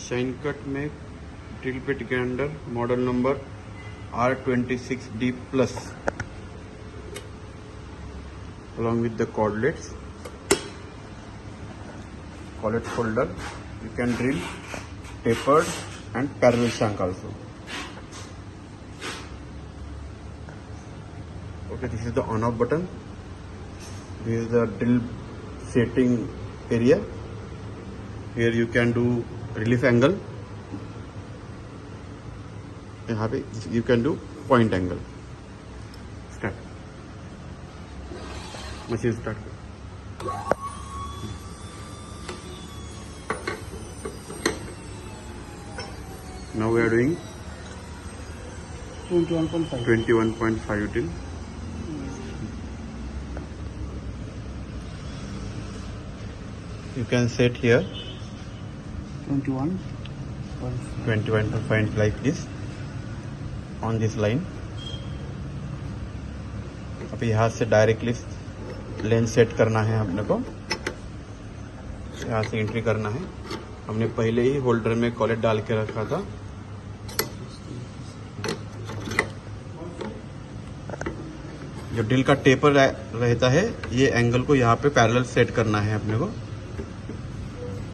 शाइनकट में drill bit के under model number R26D plus along with the cordlets, collet holder. You can drill tapered and parallel shank also. Okay, this is the on off button. This is the drill setting area. Here you can do relief angle. यहाँ पे you can do point angle. Start. Machine start. Now we are doing 21.5 till. You can set here 21.5 like this on this line. अब यहाँ से directly length set करना है अपने को, यहाँ से एंट्री करना है। हमने पहले ही होल्डर में कॉलेट डाल के रखा था। जो ड्रिल का टेपर रहता है, ये एंगल को यहाँ पे पैरेलल सेट करना है अपने को।